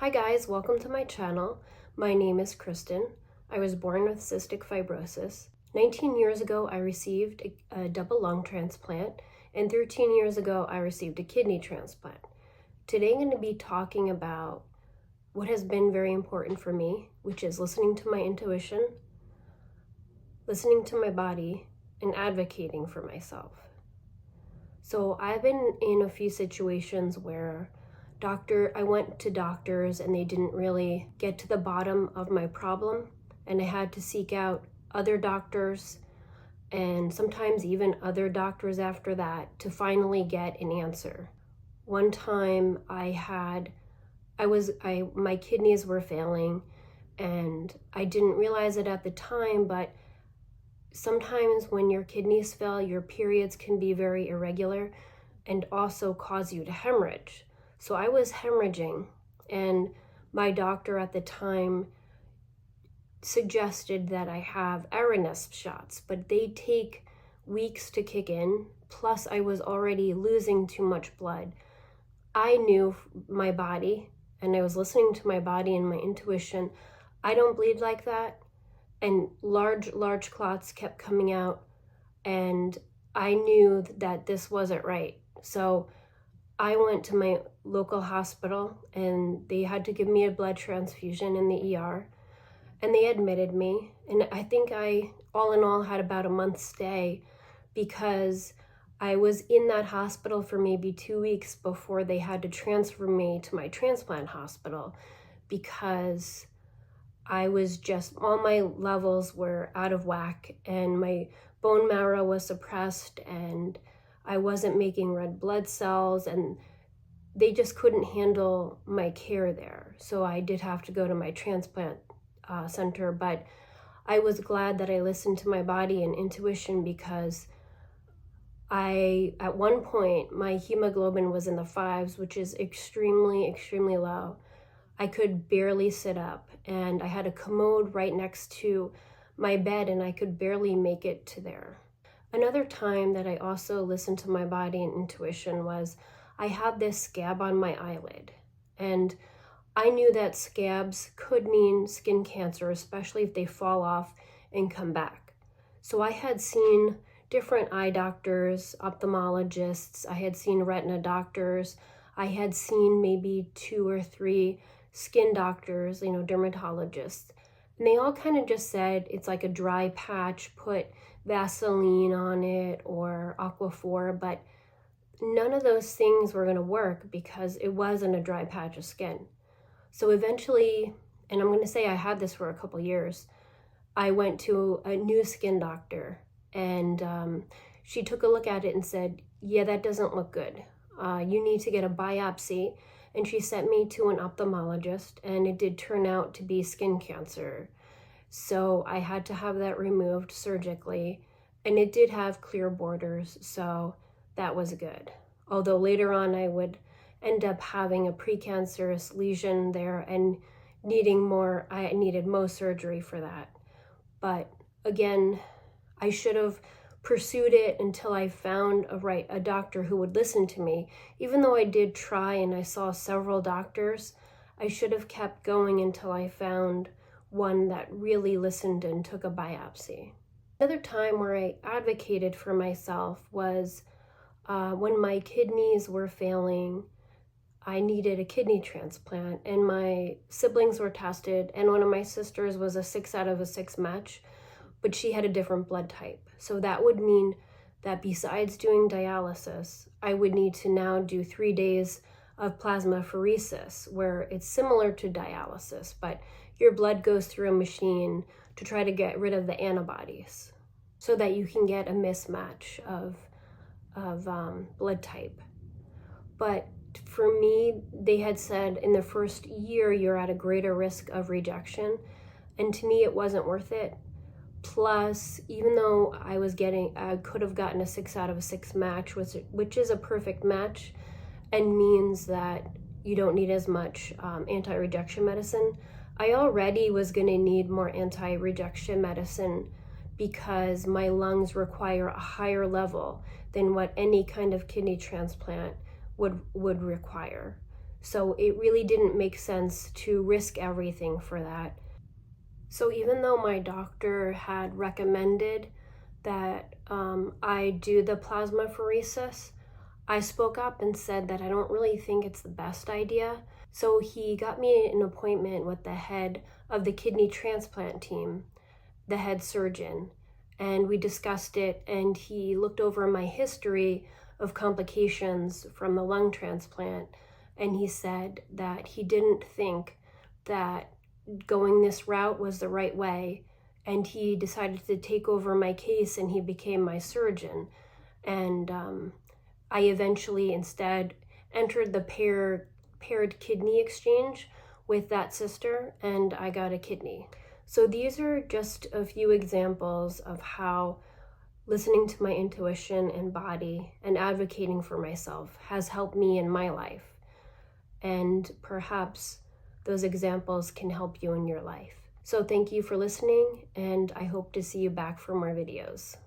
Hi guys, welcome to my channel. My name is Kristen. I was born with cystic fibrosis. 19 years ago, I received a double lung transplant, and 13 years ago, I received a kidney transplant. Today, I'm going to be talking about what has been very important for me, which is listening to my intuition, listening to my body, and advocating for myself. So I've been in a few situations where I went to doctors and they didn't really get to the bottom of my problem, and I had to seek out other doctors and sometimes even other doctors after that to finally get an answer. One time my kidneys were failing, and I didn't realize it at the time, but sometimes when your kidneys fail, your periods can be very irregular and also cause you to hemorrhage. So I was hemorrhaging, and my doctor at the time suggested that I have Aranesp shots, but they take weeks to kick in. Plus, I was already losing too much blood. I knew my body, and I was listening to my body and my intuition. I don't bleed like that. And large clots kept coming out, and I knew that this wasn't right. So I went to my local hospital, and they had to give me a blood transfusion in the ER, and they admitted me. And I think I, all in all, had about a month's stay because I was in that hospital for maybe 2 weeks before they had to transfer me to my transplant hospital, because I was just, all my levels were out of whack, and my bone marrow was suppressed, and I wasn't making red blood cells, and they just couldn't handle my care there. So I did have to go to my transplant center, but I was glad that I listened to my body and intuition, because at one point, my hemoglobin was in the 5s, which is extremely low. I could barely sit up, and I had a commode right next to my bed, and I could barely make it to there. Another time that I also listened to my body and intuition was I had this scab on my eyelid, and I knew that scabs could mean skin cancer, especially if they fall off and come back. So I had seen different eye doctors, ophthalmologists, I had seen retina doctors, I had seen maybe 2 or 3 skin doctors, dermatologists, and they all kind of just said it's like a dry patch, put Vaseline on it or Aquaphor, but none of those things were going to work because it wasn't a dry patch of skin. So eventually, and I'm going to say I had this for a couple years, I went to a new skin doctor, and she took a look at it and said, yeah, that doesn't look good. You need to get a biopsy. And she sent me to an ophthalmologist, and it did turn out to be skin cancer. So I had to have that removed surgically, and it did have clear borders, so that was good. Although later on I would end up having a precancerous lesion there and I needed Mohs surgery for that. But again, I should have pursued it until I found a doctor who would listen to me. Even though I did try and I saw several doctors, I should have kept going until I found one that really listened and took a biopsy. Another time where I advocated for myself was when my kidneys were failing. I needed a kidney transplant, and my siblings were tested, and one of my sisters was a 6 out of 6 match, but she had a different blood type. So that would mean that besides doing dialysis, I would need to now do 3 days of plasmapheresis, where it's similar to dialysis, but your blood goes through a machine to try to get rid of the antibodies so that you can get a mismatch of blood type. But for me, they had said in the first year, you're at a greater risk of rejection. And to me, it wasn't worth it. Plus, even though I could have gotten a 6 out of 6 match, which is a perfect match and means that you don't need as much anti-rejection medicine, I already was going to need more anti-rejection medicine because my lungs require a higher level than what any kind of kidney transplant would require. So it really didn't make sense to risk everything for that. So even though my doctor had recommended that I do the plasmapheresis, I spoke up and said that I don't really think it's the best idea. So he got me an appointment with the head of the kidney transplant team, the head surgeon, and we discussed it, and he looked over my history of complications from the lung transplant, and he said that he didn't think that going this route was the right way, and he decided to take over my case, and he became my surgeon. And I eventually instead entered the paired kidney exchange with that sister, and I got a kidney. So these are just a few examples of how listening to my intuition and body and advocating for myself has helped me in my life. And perhaps those examples can help you in your life. So thank you for listening, and I hope to see you back for more videos.